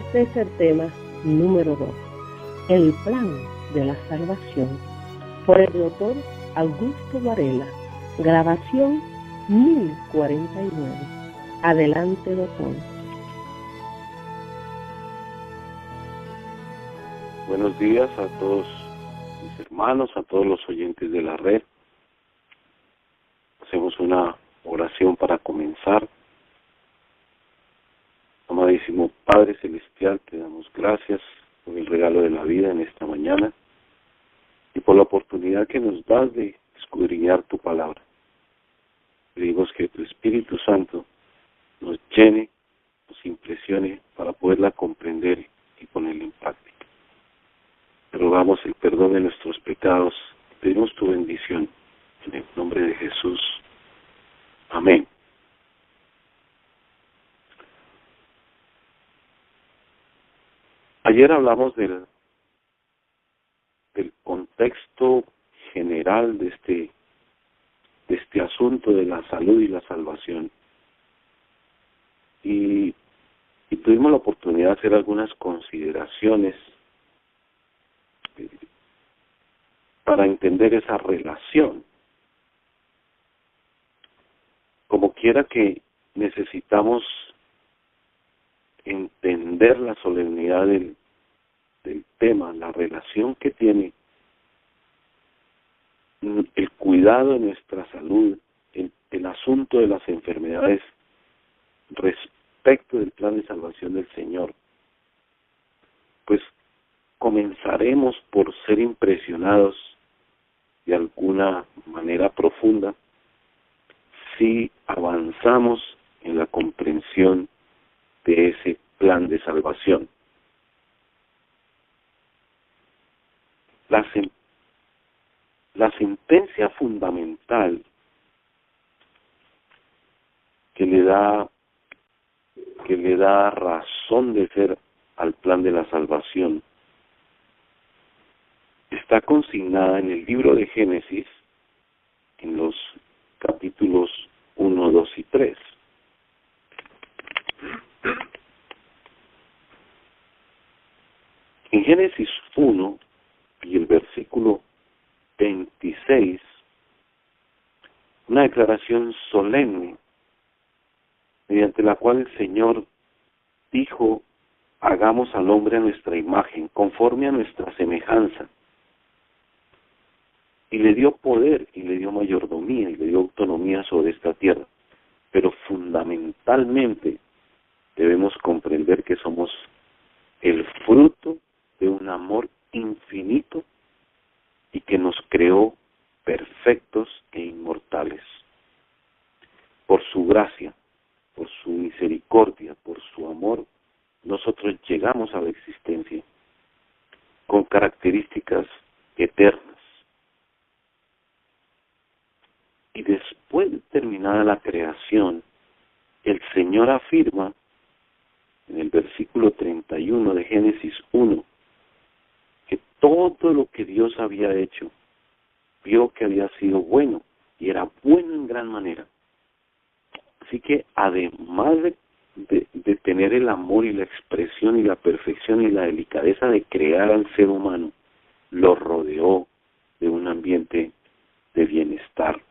Este es el tema número 2, el plan de la salvación, por el doctor Augusto Varela, grabación 1049. Adelante, doctor. Buenos días a todos mis hermanos, a todos los oyentes de la red. Hacemos una oración para comenzar. Amadísimo Padre Celestial, te damos gracias por el regalo de la vida en esta mañana y por la oportunidad que nos das de escudriñar tu palabra. Pedimos que tu Espíritu Santo nos llene, nos impresione para poderla comprender y ponerla en práctica. Te rogamos el perdón de nuestros pecados, pedimos tu bendición en el nombre de Jesús. Amén. Ayer hablamos del contexto general de este asunto de la salud y la salvación. Y tuvimos la oportunidad de hacer algunas consideraciones para entender esa relación. Como quiera que necesitamos entender la solemnidad del tema, la relación que tiene el cuidado de nuestra salud, el asunto de las enfermedades respecto del plan de salvación del Señor, pues comenzaremos por ser impresionados de alguna manera profunda si avanzamos en la comprensión de ese plan de salvación. La sentencia fundamental que le da razón de ser al plan de la salvación está consignada en el libro de Génesis, en los capítulos 1, 2 y 3. En Génesis 1 y el versículo 26, una declaración solemne mediante la cual el Señor dijo: hagamos al hombre a nuestra imagen, conforme a nuestra semejanza. Y le dio poder, y le dio mayordomía, y le dio autonomía sobre esta tierra. Pero fundamentalmente debemos comprender que somos el fruto de un amor infinito y que nos creó perfectos e inmortales. Por su gracia, por su misericordia, por su amor, nosotros llegamos a la existencia con características eternas. Y después de terminada la creación, el Señor afirma en el versículo 31 de Génesis 1 que todo lo que Dios había hecho, vio que había sido bueno y era bueno en gran manera. Así que además de tener el amor y la expresión y la perfección y la delicadeza de crear al ser humano, lo rodeó de un ambiente de bienestar.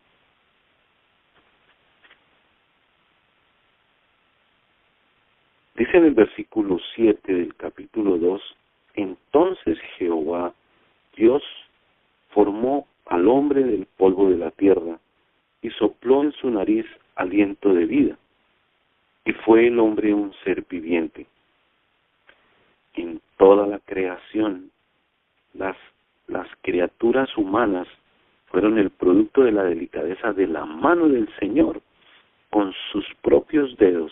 Dice en el versículo 7 del capítulo 2, entonces Jehová, Dios, formó al hombre del polvo de la tierra y sopló en su nariz aliento de vida, y fue el hombre un ser viviente. En toda la creación, las criaturas humanas fueron el producto de la delicadeza de la mano del Señor. Con sus propios dedos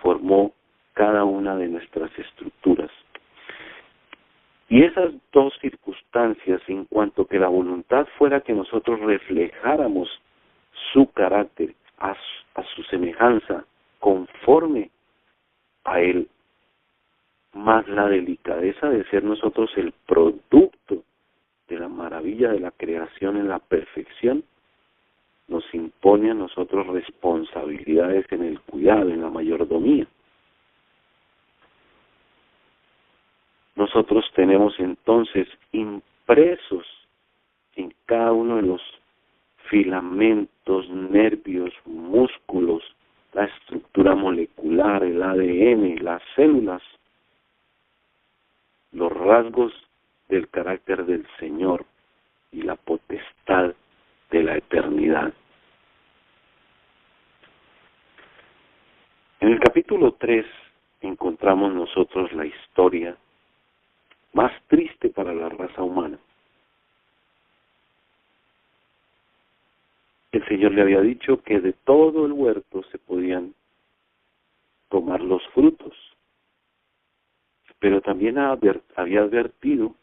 formó cada una de nuestras estructuras. Y esas dos circunstancias, en cuanto que la voluntad fuera que nosotros reflejáramos su carácter a su semejanza, conforme a Él, más la delicadeza de ser nosotros el producto de la maravilla de la creación en la perfección, nos impone a nosotros responsabilidades en el cuidado, en la mayordomía. nosotros tenemos entonces impresos en cada uno de los filamentos, nervios, músculos, la estructura molecular, el ADN, las células, los rasgos del carácter del Señor y la potestad de la eternidad. En el capítulo 3 encontramos nosotros la historia más triste para la raza humana. El Señor le había dicho que de todo el huerto se podían tomar los frutos, pero también había advertido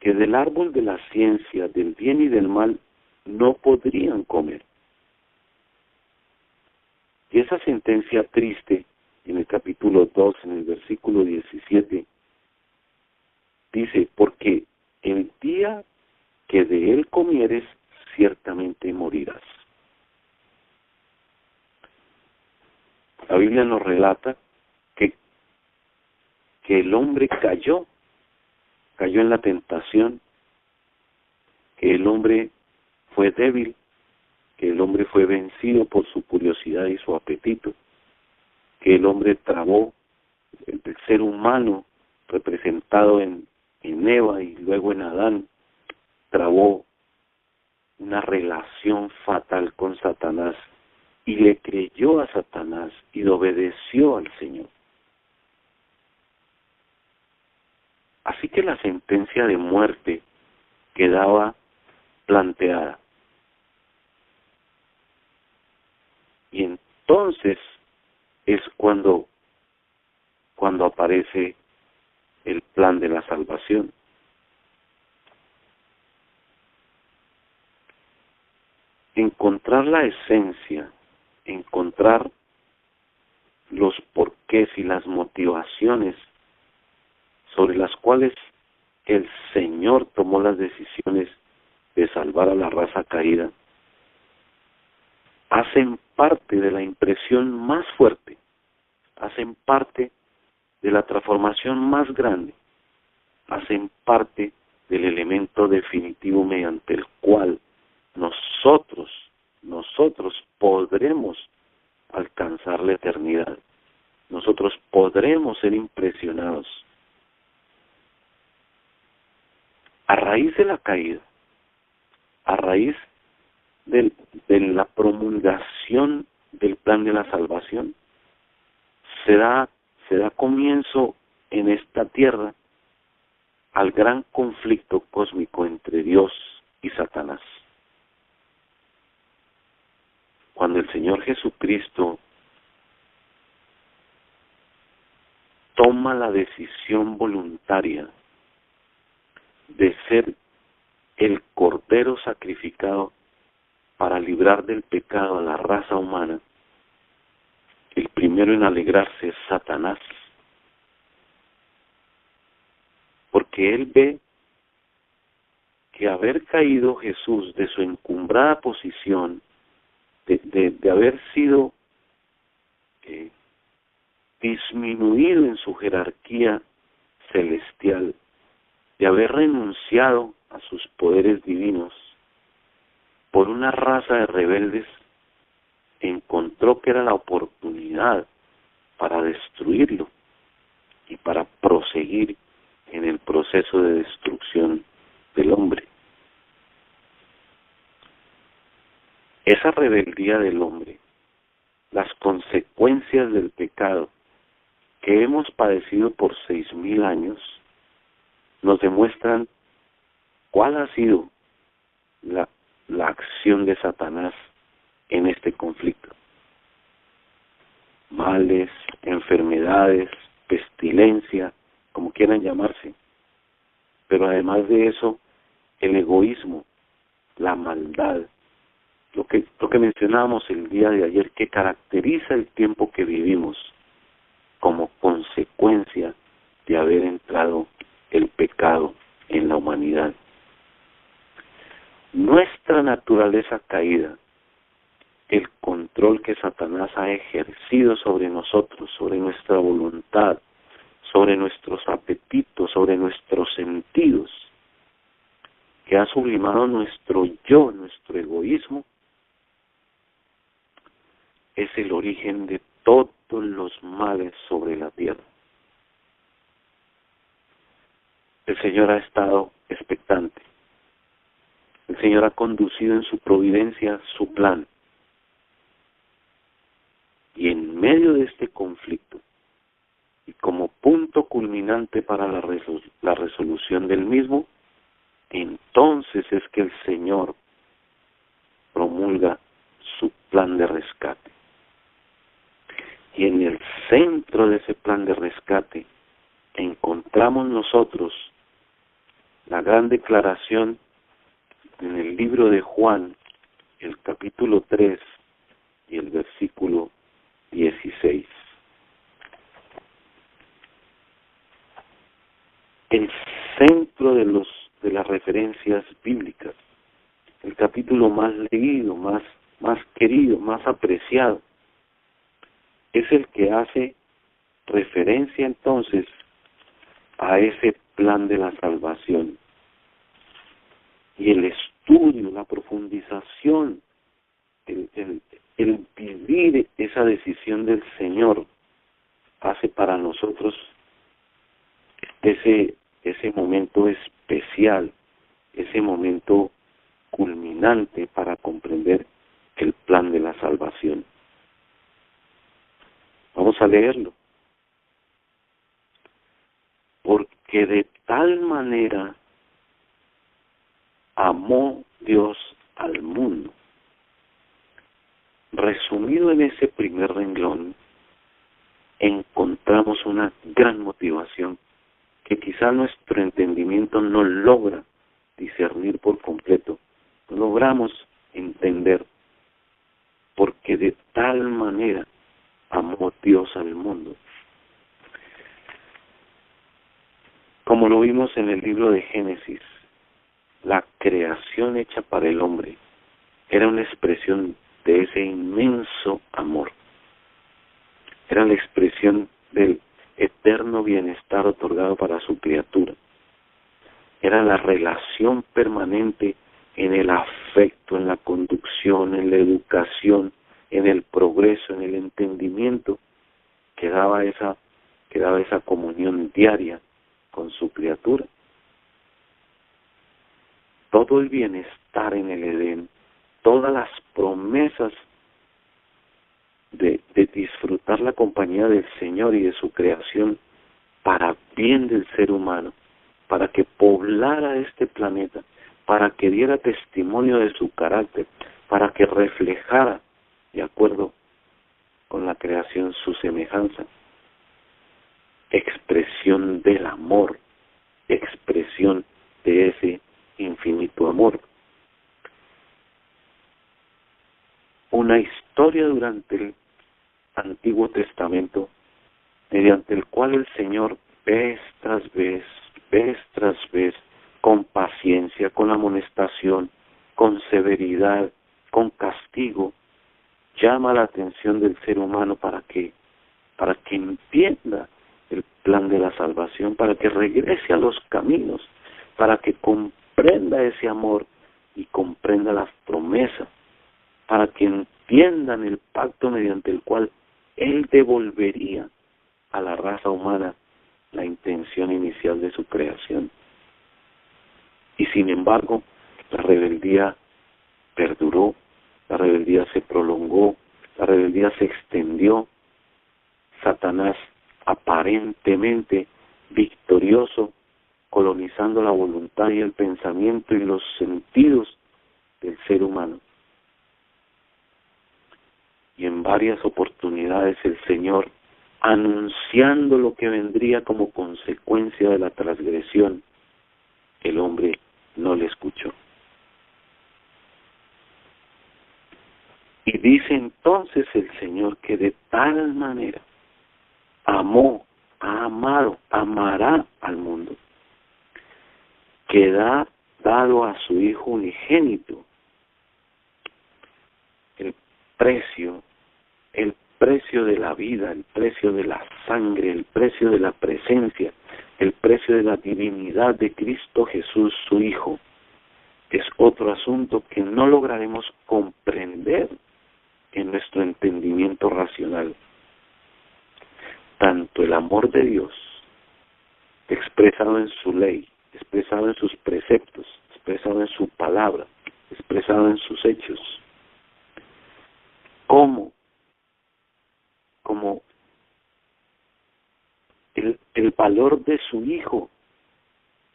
que del árbol de la ciencia, del bien y del mal, no podrían comer. Y esa sentencia triste, en el capítulo 2, en el versículo 17, dice, porque el día que de él comieres, ciertamente morirás. La Biblia nos relata que el hombre cayó en la tentación, que el hombre fue débil, que el hombre fue vencido por su curiosidad y su apetito, que el hombre trabó, el ser humano representado en Eva y luego en Adán, trabó una relación fatal con Satanás y le creyó a Satanás y le obedeció al Señor. Así que la sentencia de muerte quedaba planteada. Y entonces es cuando aparece el plan de la salvación. Encontrar la esencia, encontrar los porqués y las motivaciones sobre las cuales el Señor tomó las decisiones de salvar a la raza caída, hacen parte de la impresión más fuerte, hacen parte de la transformación más grande, hacen parte del elemento definitivo mediante el cual nosotros podremos alcanzar la eternidad. Nosotros podremos ser impresionados. A raíz de la caída, a raíz de la promulgación del plan de la salvación, se da comienzo en esta tierra al gran conflicto cósmico entre Dios y Satanás. Cuando el Señor Jesucristo toma la decisión voluntaria de ser el Cordero sacrificado para librar del pecado a la raza humana, el primero en alegrarse es Satanás, porque él ve que haber caído Jesús de su encumbrada posición, de haber sido disminuido en su jerarquía celestial, de haber renunciado a sus poderes divinos por una raza de rebeldes, encontró que era la oportunidad para destruirlo y para proseguir en el proceso de destrucción del hombre. Esa rebeldía del hombre, las consecuencias del pecado que hemos padecido por 6,000 años, nos demuestran cuál ha sido la acción de Satanás en este conflicto. Males, enfermedades, pestilencia, como quieran llamarse. Pero además de eso, el egoísmo, la maldad, lo que mencionábamos el día de ayer, que caracteriza el tiempo que vivimos como consecuencia de haber entrado el pecado en la humanidad. Nuestra naturaleza caída el control que Satanás ha ejercido sobre nosotros, sobre nuestra voluntad, sobre nuestros apetitos, sobre nuestros sentidos, que ha sublimado nuestro yo, nuestro egoísmo, es el origen de todos los males sobre la tierra. El Señor ha estado expectante. El Señor ha conducido en su providencia su plan. Y en medio de este conflicto, y como punto culminante para la resolución del mismo, entonces es que el Señor promulga su plan de rescate. Y en el centro de ese plan de rescate encontramos nosotros la gran declaración en el libro de Juan, el capítulo 3 y el versículo 16. El centro de las referencias bíblicas, el capítulo más leído, más querido, más apreciado, es el que hace referencia entonces a ese plan de la salvación. Y el estudio, la profundización, el vivir esa decisión del Señor hace para nosotros ese momento especial, ese momento culminante para comprender el plan de la salvación. Vamos a leerlo. Porque de tal manera amó Dios al mundo. Resumido en ese primer renglón, encontramos una gran motivación que quizá nuestro entendimiento no logra discernir por completo, no logramos entender, porque de tal manera amó Dios al mundo. Como lo vimos en el libro de Génesis, la creación hecha para el hombre era una expresión de ese inmenso amor. Era la expresión del eterno bienestar otorgado para su criatura. Era la relación permanente en el afecto, en la conducción, en la educación, en el progreso, en el entendimiento que daba esa comunión diaria con su criatura. Todo el bienestar en el Edén, todas las promesas de disfrutar la compañía del Señor y de su creación para bien del ser humano, para que poblara este planeta, para que diera testimonio de su carácter, para que reflejara, de acuerdo con la creación, su semejanza. Expresión del amor, expresión de ese infinito amor. Una historia durante el Antiguo Testamento mediante el cual el Señor vez tras vez, con paciencia, con amonestación, con severidad, con castigo, llama la atención del ser humano para que entienda el plan de la salvación, para que regrese a los caminos, para que comprenda ese amor y comprenda las promesas, para que entiendan el pacto mediante el cual Él devolvería a la raza humana la intención inicial de su creación. Y sin embargo, la rebeldía perduró, la rebeldía se prolongó, la rebeldía se extendió. Satanás, aparentemente victorioso, colonizando la voluntad y el pensamiento y los sentidos del ser humano. Y en varias oportunidades el Señor, anunciando lo que vendría como consecuencia de la transgresión, el hombre no le escuchó. Y dice entonces el Señor que de tal manera amó, ha amado, amará al mundo, que da dado a su Hijo unigénito. precio de la vida, el precio de la sangre, el precio de la presencia, el precio de la divinidad de Cristo Jesús, su Hijo, es otro asunto que no lograremos comprender en nuestro entendimiento racional. Tanto el amor de Dios, expresado en su ley, expresado en sus preceptos, expresado en su palabra, expresado en sus hechos, como el valor de su Hijo,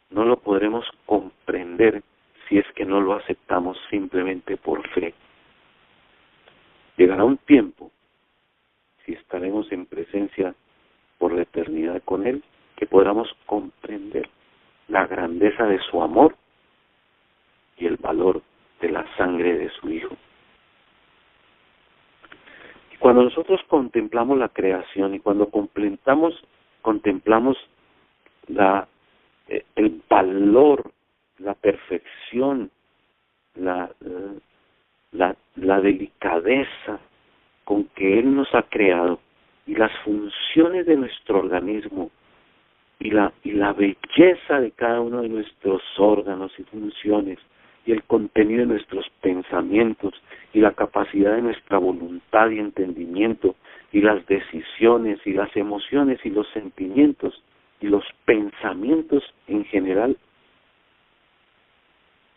no lo podremos comprender si es que no lo aceptamos simplemente por fe. Llegará un tiempo, si estaremos en presencia por la eternidad con Él, que podamos comprender la grandeza de su amor y el valor de la sangre de su Hijo. Y cuando nosotros contemplamos la creación y cuando contemplamos el valor, la perfección, la delicadeza con que Él nos ha creado y las funciones de nuestro organismo y la belleza de cada uno de nuestros órganos y funciones y el contenido de nuestros pensamientos y la capacidad de nuestra voluntad y entendimiento y las decisiones y las emociones y los sentimientos y los pensamientos en general,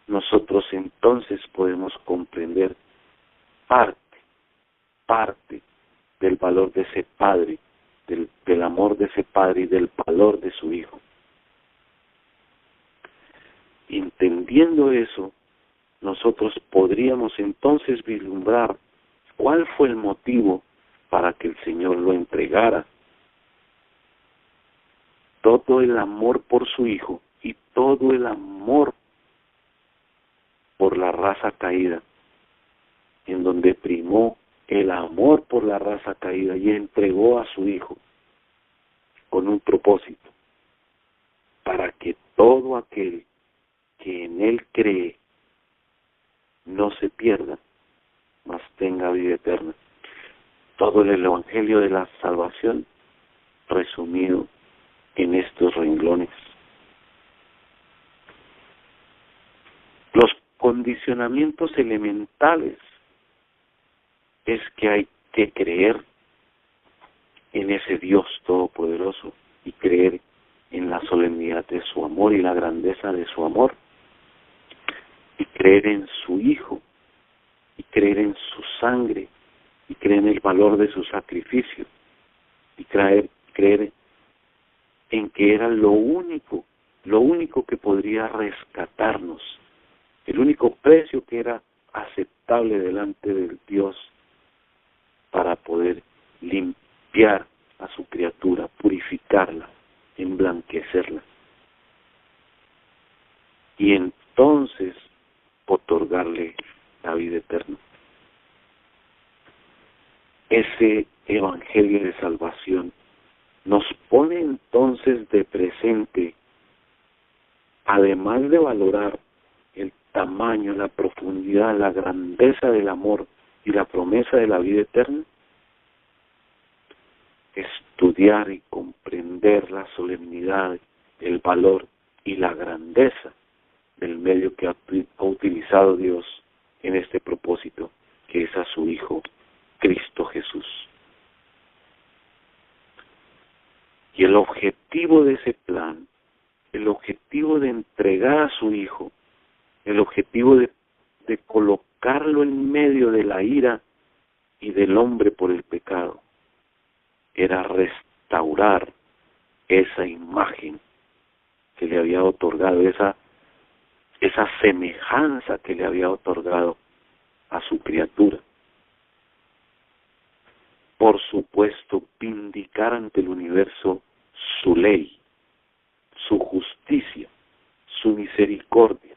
nosotros entonces podemos comprender parte del valor de ese Padre, del amor de ese Padre y del valor de su Hijo. Entendiendo eso, nosotros podríamos entonces vislumbrar cuál fue el motivo para que el Señor lo entregara. Todo el amor por su Hijo y todo el amor por la raza caída, en donde primó el amor por la raza caída y entregó a su Hijo con un propósito, para que todo aquel que en Él cree no se pierda, mas tenga vida eterna. Todo el Evangelio de la salvación resumido en estos renglones. Los condicionamientos elementales es que hay que creer en ese Dios todopoderoso y creer en la solemnidad de su amor y la grandeza de su amor, y creer en su Hijo, y creer en su sangre, y creer en el valor de su sacrificio, y creer en que era lo único que podría rescatarnos, el único precio que era aceptable delante del Dios para poder limpiar a su criatura, purificarla, emblanquecerla. Y entonces otorgarle la vida eterna. Ese Evangelio de salvación nos pone entonces de presente, además de valorar el tamaño, la profundidad, la grandeza del amor y la promesa de la vida eterna, estudiar y comprender la solemnidad, el valor y la grandeza del medio que ha utilizado Dios en este propósito, que es a su Hijo, Cristo Jesús. Y el objetivo de ese plan, el objetivo de entregar a su Hijo, el objetivo de colocarlo en medio de la ira y del hombre por el pecado, era restaurar esa imagen que le había otorgado, esa semejanza que le había otorgado a su criatura. Por supuesto, vindicar ante el universo su ley, su justicia, su misericordia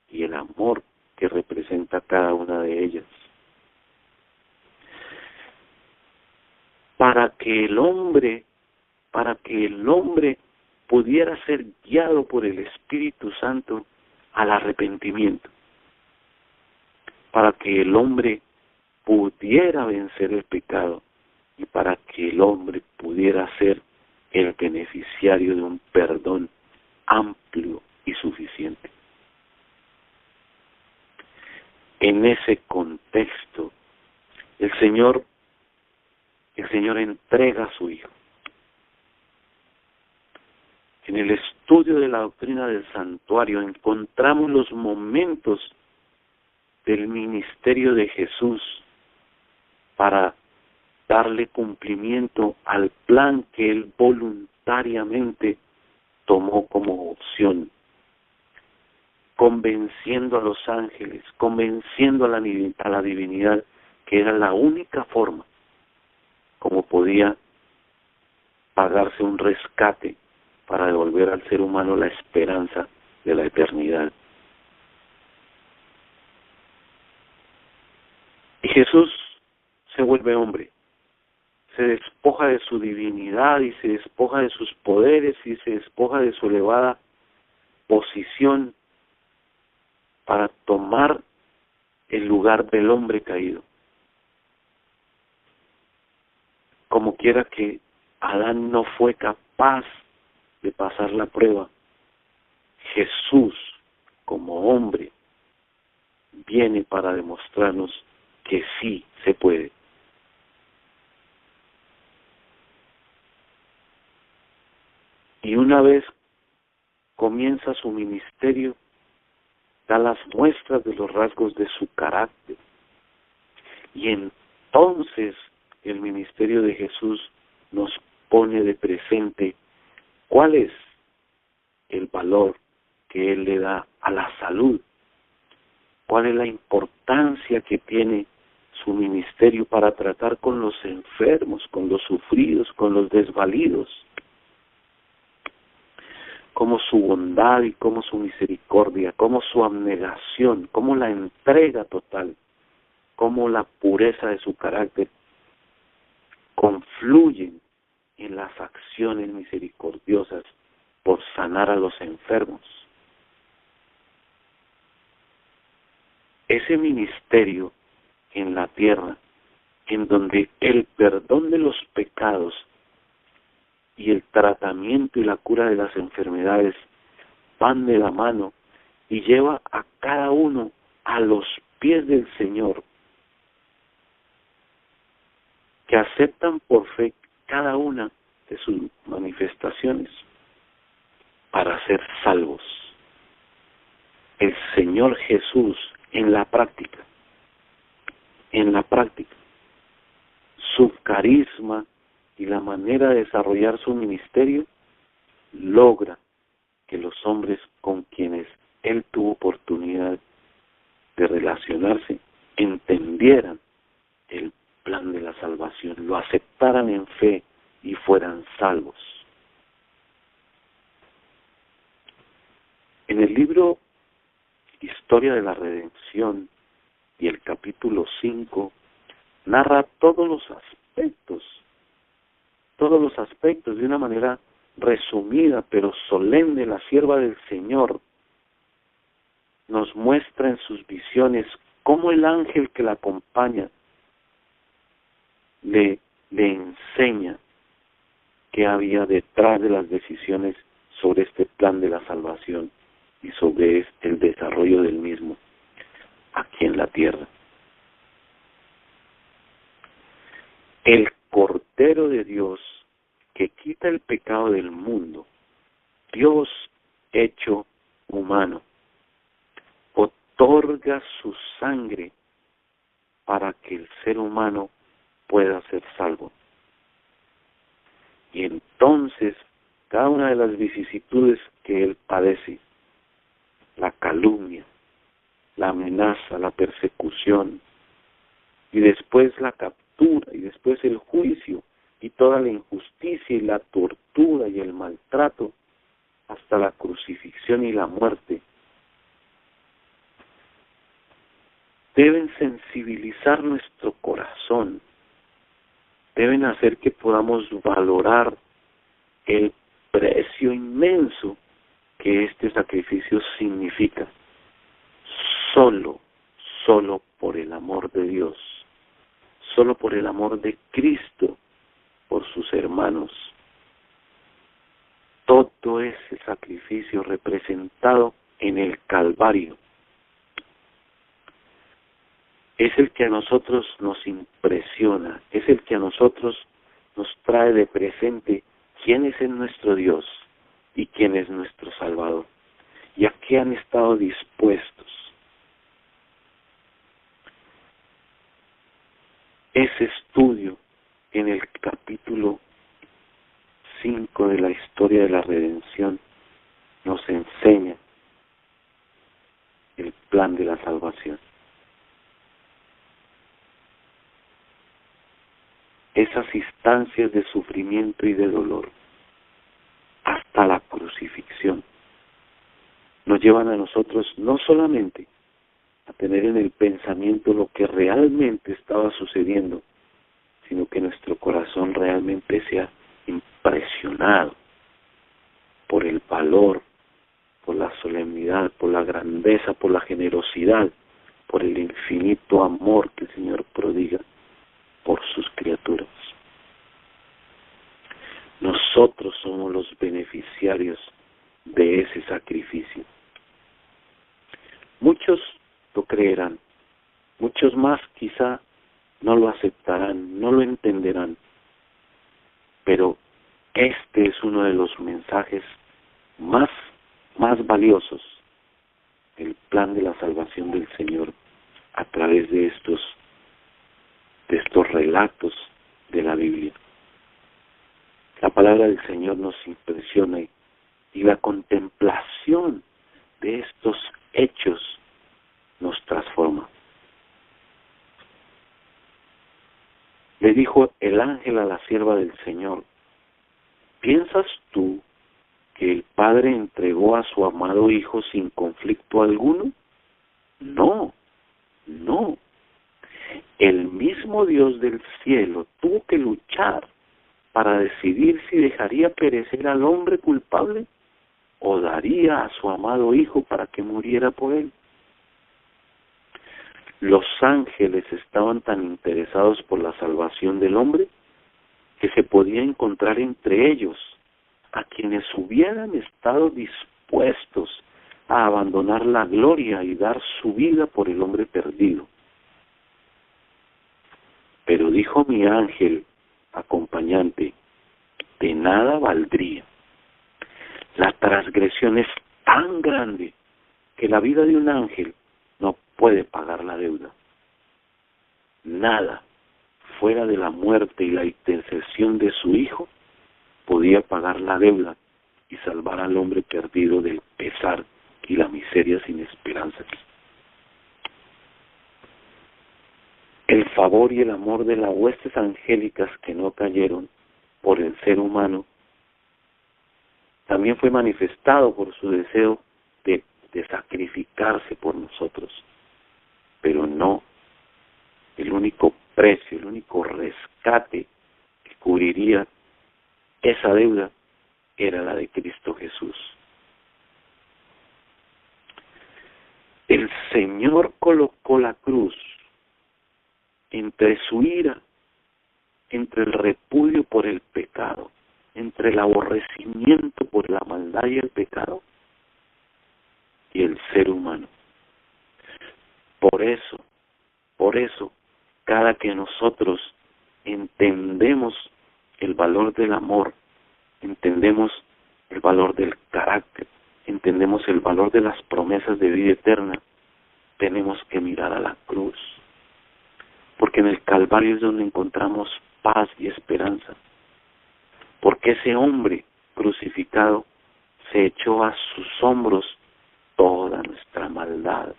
y el amor que representa cada una de ellas. Para que el hombre pudiera ser guiado por el Espíritu Santo al arrepentimiento, para que el hombre pudiera vencer el pecado y para que el hombre pudiera ser el beneficiario de un perdón amplio y suficiente. En ese contexto, el Señor entrega a su Hijo. En el estudio de la doctrina del santuario encontramos los momentos del ministerio de Jesús para darle cumplimiento al plan que Él voluntariamente tomó como opción, convenciendo a los ángeles, convenciendo a la divinidad que era la única forma como podía pagarse un rescate para devolver al ser humano la esperanza de la eternidad. Y Jesús se vuelve hombre, se despoja de su divinidad y se despoja de sus poderes y se despoja de su elevada posición para tomar el lugar del hombre caído. Como quiera que Adán no fue capaz de pasar la prueba, Jesús, como hombre, viene para demostrarnos que sí se puede. Y una vez comienza su ministerio, da las muestras de los rasgos de su carácter. Y entonces el ministerio de Jesús nos pone de presente cuál es el valor que Él le da a la salud, cuál es la importancia que tiene su ministerio para tratar con los enfermos, con los sufridos, con los desvalidos, como su bondad y como su misericordia, como su abnegación, como la entrega total, como la pureza de su carácter confluyen en las acciones misericordiosas por sanar a los enfermos. Ese ministerio en la tierra, en donde el perdón de los pecados y el tratamiento y la cura de las enfermedades van de la mano y lleva a cada uno a los pies del Señor, que aceptan por fe cada una de sus manifestaciones para ser salvos. El Señor Jesús en la práctica, su carisma y la manera de desarrollar su ministerio logra que los hombres con quienes Él tuvo oportunidad de relacionarse entendieran el plan de la salvación, lo aceptaran en fe y fueran salvos. En el libro Historia de la Redención y el capítulo 5 narra todos los aspectos de una manera resumida pero solemne. La sierva del Señor nos muestra en sus visiones cómo el ángel que la acompaña le enseña qué había detrás de las decisiones sobre este plan de la salvación y sobre el desarrollo del mismo aquí en la tierra. El Cordero de Dios que quita el pecado del mundo, Dios hecho humano, otorga su sangre para que el ser humano pueda ser salvo. Y entonces cada una de las vicisitudes que él padece, la calumnia, la amenaza, la persecución, y después la captura, y después el juicio, y toda la injusticia y la tortura y el maltrato, hasta la crucifixión y la muerte, deben sensibilizar nuestro corazón, deben hacer que podamos valorar el precio inmenso que este sacrificio significa, solo por el amor de Dios solo por el amor de Cristo por sus hermanos. Todo ese sacrificio representado en el Calvario es el que a nosotros nos impresiona, es el que a nosotros nos trae de presente quién es nuestro Dios y quién es nuestro Salvador y a qué han estado dispuestos. Ese estudio en el capítulo 5 de la historia de la redención nos enseña el plan de la salvación. Esas instancias de sufrimiento y de dolor hasta la crucifixión nos llevan a nosotros no solamente a tener en el pensamiento lo que realmente estaba sucediendo, sino que nuestro corazón realmente sea impresionado por el valor, por la solemnidad, por la grandeza, por la generosidad, por el infinito amor que el Señor prodiga por sus criaturas. Nosotros somos los beneficiarios de ese sacrificio. Muchos lo creerán, muchos más quizá no lo aceptarán, no lo entenderán, pero este es uno de los mensajes más valiosos del plan de la salvación del Señor a través de estos relatos de la Biblia. La palabra del Señor nos impresiona y la contemplación de estos hechos nos transforma. Le dijo el ángel a la sierva del Señor: ¿piensas tú que el Padre entregó a su amado Hijo sin conflicto alguno? No. El mismo Dios del cielo tuvo que luchar para decidir si dejaría perecer al hombre culpable o daría a su amado Hijo para que muriera por él. Los ángeles estaban tan interesados por la salvación del hombre que se podía encontrar entre ellos a quienes hubieran estado dispuestos a abandonar la gloria y dar su vida por el hombre perdido. Pero dijo mi ángel acompañante: de nada valdría. La transgresión es tan grande que la vida de un ángel no puede pagar la deuda. Nada fuera de la muerte y la intercesión de su Hijo podía pagar la deuda y salvar al hombre perdido del pesar y la miseria sin esperanza. El favor y el amor de las huestes angélicas que no cayeron por el ser humano también fue manifestado por su deseo de sacrificarse por nosotros. Pero no, el único precio, el único rescate que cubriría esa deuda era la de Cristo Jesús. El Señor colocó la cruz entre su ira, entre el repudio por el pecado, entre el aborrecimiento por la maldad y el pecado, y el ser humano. Por eso, cada que nosotros entendemos el valor del amor, entendemos el valor del carácter, entendemos el valor de las promesas de vida eterna, tenemos que mirar a la cruz. Porque en el Calvario es donde encontramos paz y esperanza. Porque ese hombre crucificado se echó a sus hombros toda nuestra maldad.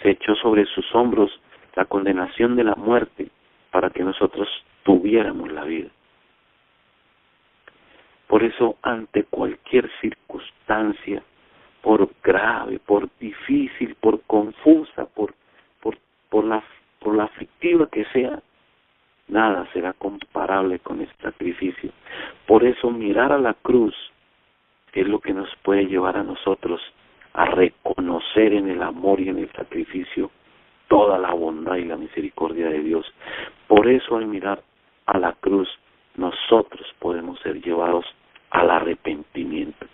Se echó sobre sus hombros la condenación de la muerte para que nosotros tuviéramos la vida. Por eso, ante cualquier circunstancia, por grave, por difícil, por confusa, por la aflictiva que sea, nada será comparable con este sacrificio. Por eso, mirar a la cruz es lo que nos puede llevar a nosotros a reconocer en el amor y en el sacrificio toda la bondad y la misericordia de Dios. Por eso, al mirar a la cruz, nosotros podemos ser llevados al arrepentimiento.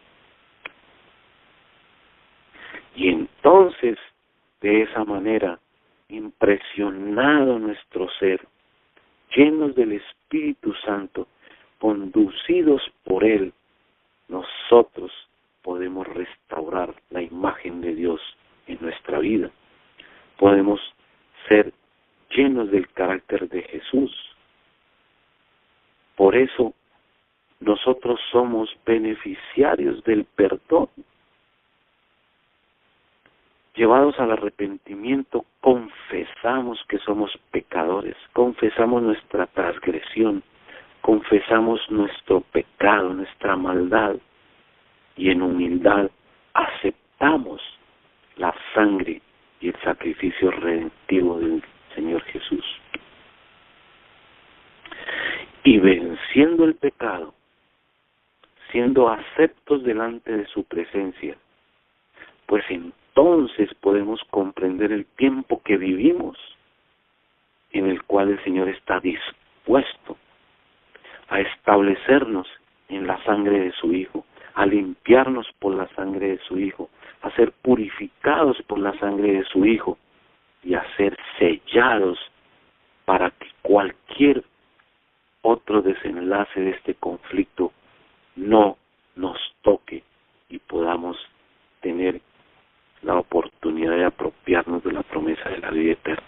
Y entonces, de esa manera, impresionado nuestro ser, llenos del Espíritu Santo, conducidos por Él, nosotros podemos restaurar la imagen de Dios en nuestra vida. Podemos ser llenos del carácter de Jesús. Por eso, nosotros somos beneficiarios del perdón. Llevados al arrepentimiento, confesamos que somos pecadores, confesamos nuestra transgresión, confesamos nuestro pecado, nuestra maldad, y en humildad aceptamos la sangre y el sacrificio redentivo del Señor Jesús. Y venciendo el pecado, siendo aceptos delante de su presencia, pues entonces podemos comprender el tiempo que vivimos, en el cual el Señor está dispuesto a establecernos en la sangre de su Hijo, a limpiarnos por la sangre de su Hijo, a ser purificados por la sangre de su Hijo y a ser sellados para que cualquier otro desenlace de este conflicto no nos toque y podamos tener la oportunidad de apropiarnos de la promesa de la vida eterna.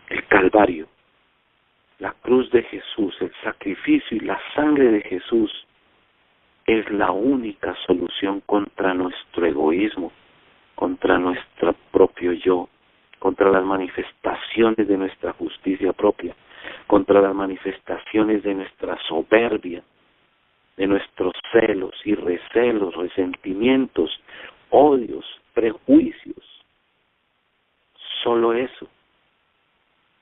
El Calvario, la cruz de Jesús, el sacrificio y la sangre de Jesús es la única solución contra nuestro egoísmo, contra nuestro propio yo, contra las manifestaciones de nuestra justicia propia, contra las manifestaciones de nuestra soberbia, de nuestros celos y recelos, resentimientos, odios, prejuicios. Solo eso.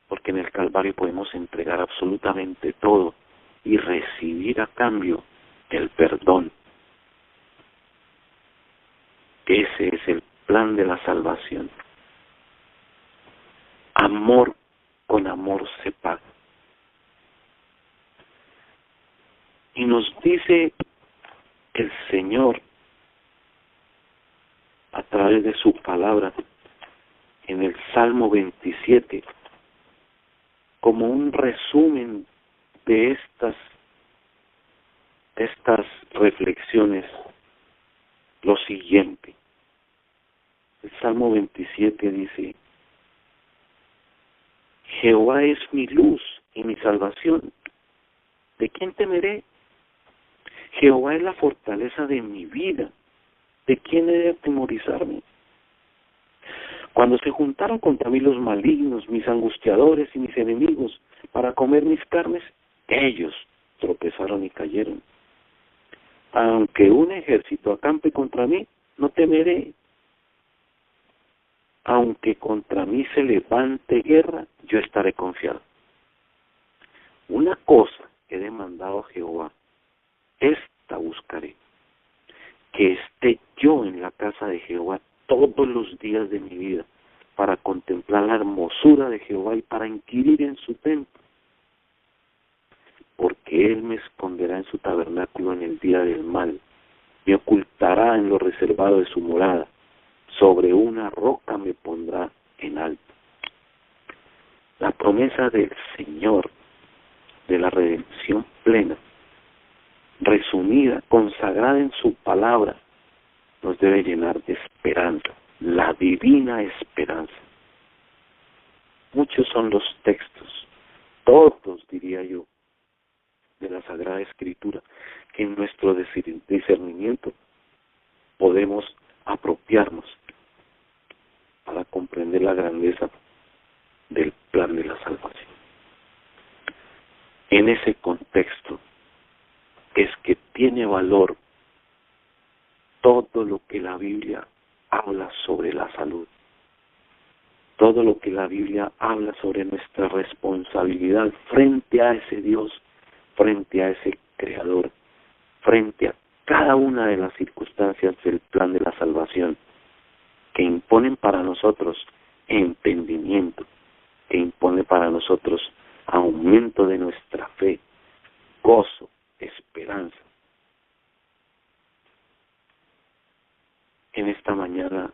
Porque en el Calvario podemos entregar absolutamente todo y recibir a cambio el perdón. Ese es el plan de la salvación. Amor con amor se paga. Y nos dice el Señor a través de su palabra en el Salmo 27, como un resumen de estas reflexiones, lo siguiente. El Salmo 27 dice: Jehová es mi luz y mi salvación. ¿De quién temeré? Jehová es la fortaleza de mi vida. ¿De quién he de atemorizarme? Cuando se juntaron contra mí los malignos, mis angustiadores y mis enemigos, para comer mis carnes, ellos tropezaron y cayeron. Aunque un ejército acampe contra mí, no temeré. Aunque contra mí se levante guerra, yo estaré confiado. Una cosa he demandado a Jehová, esta buscaré, que esté yo en la casa de Jehová todos los días de mi vida, para contemplar la hermosura de Jehová y para inquirir en su templo. Porque Él me esconderá en su tabernáculo en el día del mal, me ocultará en lo reservado de su morada, sobre una roca me pondrá en alto. La promesa del Señor, de la redención plena, resumida, consagrada en su palabra, nos debe llenar de esperanza, la divina esperanza. Muchos son los textos, todos diría yo, de la Sagrada Escritura, que en nuestro discernimiento podemos apropiarnos para comprender la grandeza del plan de la salvación. En ese contexto es que tiene valor todo lo que la Biblia habla sobre la salud, todo lo que la Biblia habla sobre nuestra responsabilidad frente a ese Dios, frente a ese Creador, frente a cada una de las circunstancias del plan de la salvación, que imponen para nosotros entendimiento, que impone para nosotros aumento de nuestra fe, gozo, esperanza. En esta mañana,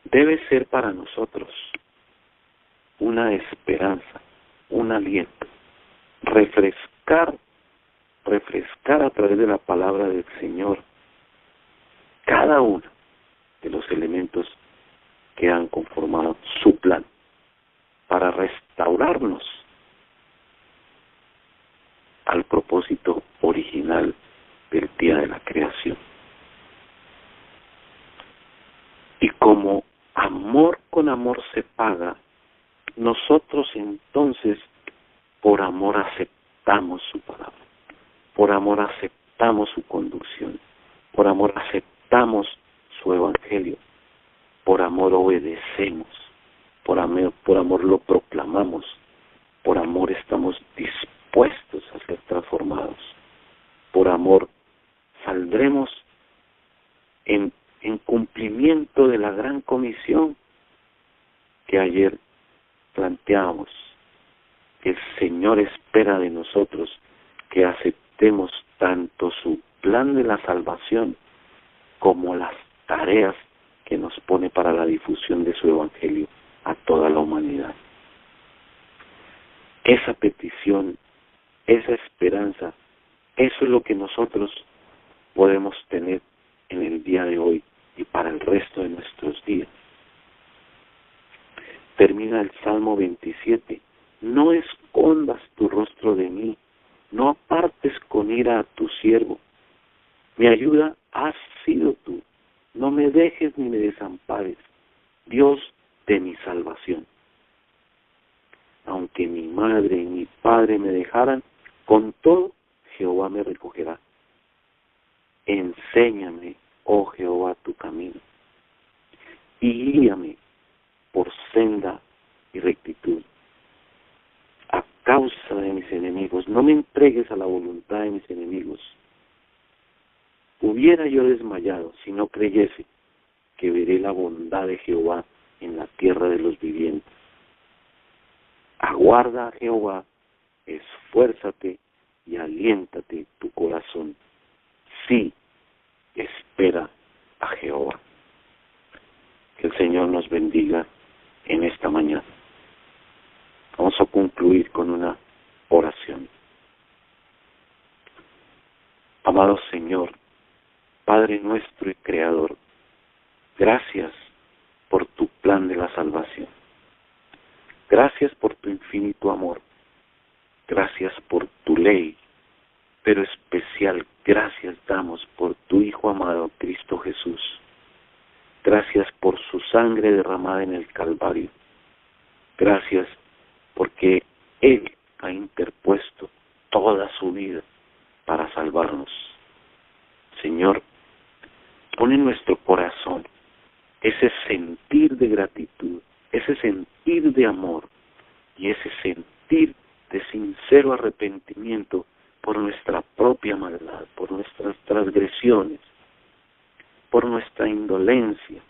debe ser para nosotros una esperanza, un aliento, refrescar a través de la palabra del Señor cada uno de los elementos que han conformado su plan para restaurarnos al propósito original del día de la creación. Y como amor con amor se paga, nosotros entonces por amor aceptamos su palabra, por amor aceptamos su conducción, por amor aceptamos su evangelio, por amor obedecemos, por amor lo proclamamos, por amor estamos dispuestos a ser transformados, por amor saldremos en cumplimiento de la gran comisión que ayer planteamos, que el Señor espera de nosotros que aceptemos tanto su plan de la salvación como las tareas que nos pone para la difusión de su evangelio a toda la humanidad. Esa petición, esa esperanza, eso es lo que nosotros podemos tener en el día de hoy y para el resto de nuestros días. Termina el Salmo 27. No escondas tu rostro de mí, no apartes con ira a tu siervo. Mi ayuda has sido tú, no me dejes ni me desampares, Dios de mi salvación. Aunque mi madre y mi padre me dejaran, con todo Jehová me recogerá. Enséñame, oh Jehová, tu camino, y guíame por senda y rectitud. A causa de mis enemigos, no me entregues a la voluntad de mis enemigos. Hubiera yo desmayado si no creyese que veré la bondad de Jehová en la tierra de los vivientes. Aguarda a Jehová, esfuérzate y aliéntate tu corazón. Sí, espera a Jehová. Que el Señor nos bendiga en esta mañana. Vamos a concluir con una oración. Amado Señor, Padre nuestro y Creador, gracias por tu plan de la salvación. Gracias por tu infinito amor. Gracias por tu ley, pero especial gracias damos por tu Hijo amado, Cristo Jesús. Gracias por su sangre derramada en el Calvario. Gracias porque Él ha interpuesto toda su vida para salvarnos. Señor, pon en nuestro corazón ese sentir de gratitud, ese sentir de amor y ese sentir de sincero arrepentimiento por nuestra propia maldad, por nuestras transgresiones, por nuestra indolencia,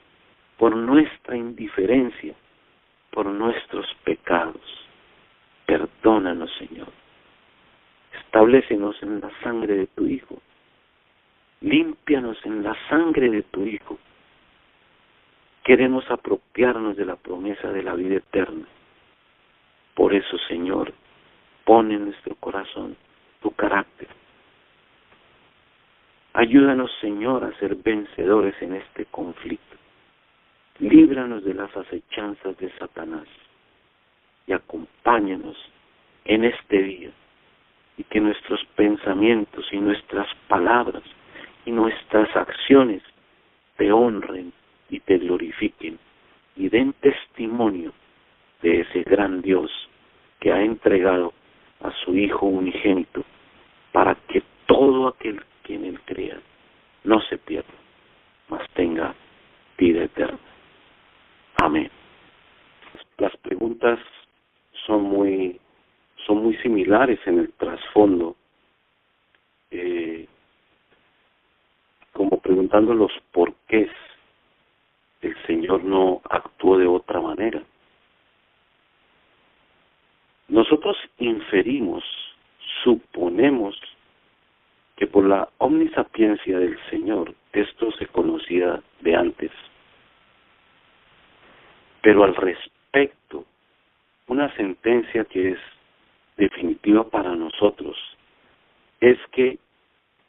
por nuestra indiferencia, por nuestros pecados. Perdónanos, Señor. Establécenos en la sangre de tu Hijo. Límpianos en la sangre de tu Hijo. Queremos apropiarnos de la promesa de la vida eterna. Por eso, Señor, pon en nuestro corazón tu carácter. Ayúdanos, Señor, a ser vencedores en este conflicto. Líbranos de las acechanzas de Satanás y acompáñanos en este día y que nuestros pensamientos y nuestras palabras y nuestras acciones te honren y te glorifiquen y den testimonio de ese gran Dios que ha entregado a su Hijo unigénito para que todo aquel que en Él crea no se pierda, mas tenga vida eterna. Amén. Las preguntas son muy similares en el trasfondo. preguntando los porqués, el Señor no actuó de otra manera. Nosotros inferimos, suponemos que por la omnisapiencia del Señor esto se conocía de antes. Pero al respecto, una sentencia que es definitiva para nosotros es que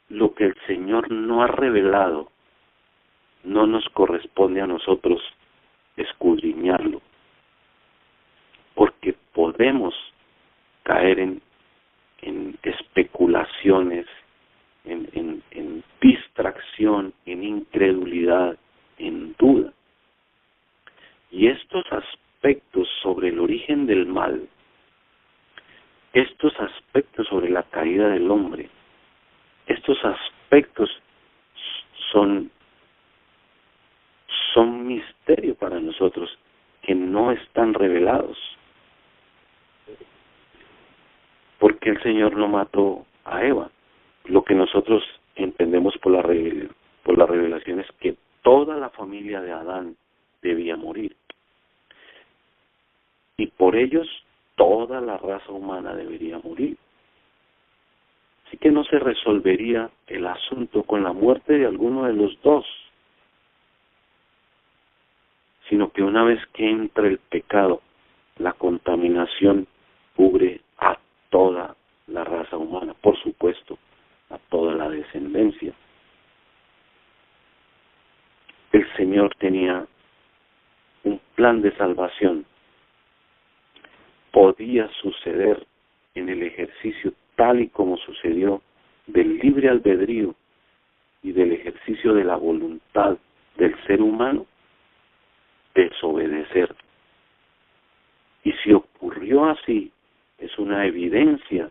lo que el Señor no ha revelado no nos corresponde a nosotros escudriñarlo, porque podemos caer en especulaciones, en distracción, en incredulidad, en duda. Y estos aspectos sobre el origen del mal, estos aspectos sobre la caída del hombre, estos aspectos son misterio para nosotros, que no están revelados. Porque el Señor no mató a Eva. Lo que nosotros entendemos por la revelación es que toda la familia de Adán debía morir. Y por ellos toda la raza humana debería morir. Así que no se resolvería el asunto con la muerte de alguno de los dos, sino que una vez que entra el pecado, la contaminación cubre a toda la raza humana, por supuesto, a toda la descendencia. El Señor tenía un plan de salvación. Podía suceder en el ejercicio tal y como sucedió del libre albedrío y del ejercicio de la voluntad del ser humano, desobedecer. Y si ocurrió así, es una evidencia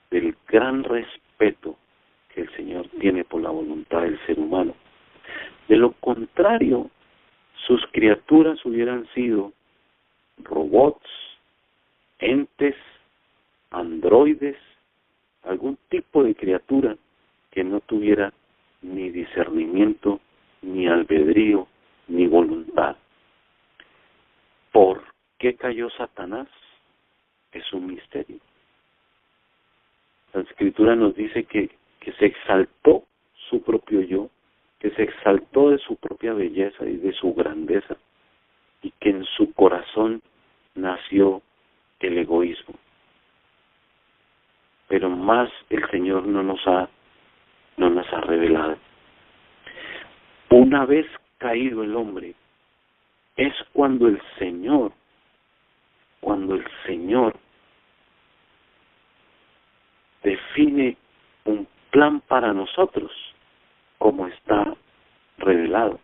del gran respeto que el Señor tiene por la voluntad del ser humano. De lo contrario, sus criaturas hubieran sido robots, entes, androides, algún tipo de criatura que no tuviera ni discernimiento, ni albedrío, ni voluntad. ¿Por qué cayó Satanás? Es un misterio. La Escritura nos dice que se exaltó su propio yo, que se exaltó de su propia belleza y de su grandeza, y que en su corazón nació el egoísmo. Pero más el Señor no nos ha revelado. Una vez caído el hombre, es cuando el Señor define un plan para nosotros, como está revelado.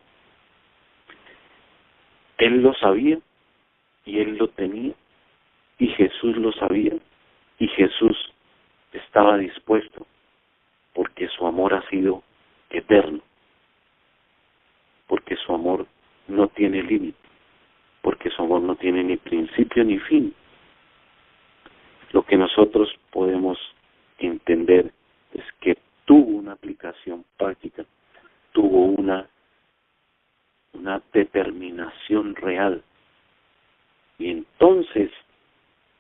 Él lo sabía y Él lo tenía, y Jesús lo sabía y Jesús estaba dispuesto, porque su amor ha sido eterno, porque su amor no tiene límite, porque su amor no tiene ni principio ni fin. Lo que nosotros podemos entender es que tuvo una aplicación práctica, tuvo una determinación real. Y entonces,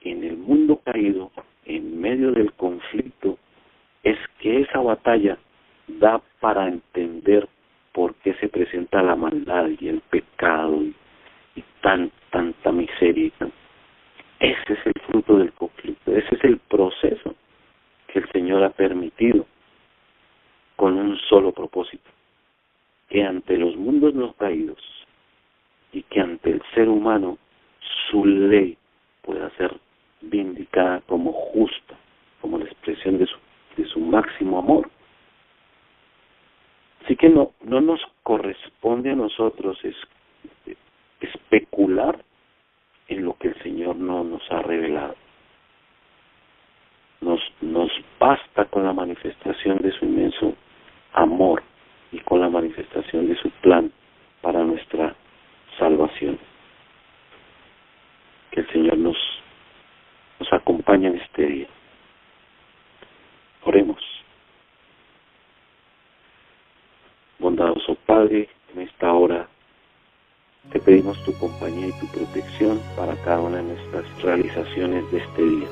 en el mundo caído, en medio del conflicto, es que esa batalla da para entender por qué se presenta la maldad y el pecado y tanta miseria. Ese es el fruto del conflicto, ese es el proceso que el Señor ha permitido con un solo propósito: que ante los mundos no caídos y que ante el ser humano su ley pueda ser vindicada como justa, como la expresión de su máximo amor. Así que no nos corresponde a nosotros especular en lo que el Señor no nos ha revelado. Nos basta con la manifestación de su inmenso amor y con la manifestación de su plan para nuestra salvación. Que el Señor nos acompañe en este día. Oremos. Bondadoso pedimos tu compañía y tu protección para cada una de nuestras realizaciones de este día.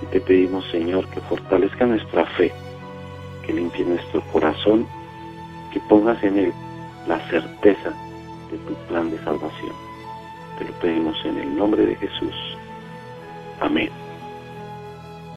Y te pedimos, Señor, que fortalezca nuestra fe, que limpie nuestro corazón, que pongas en él la certeza de tu plan de salvación. Te lo pedimos en el nombre de Jesús. Amén.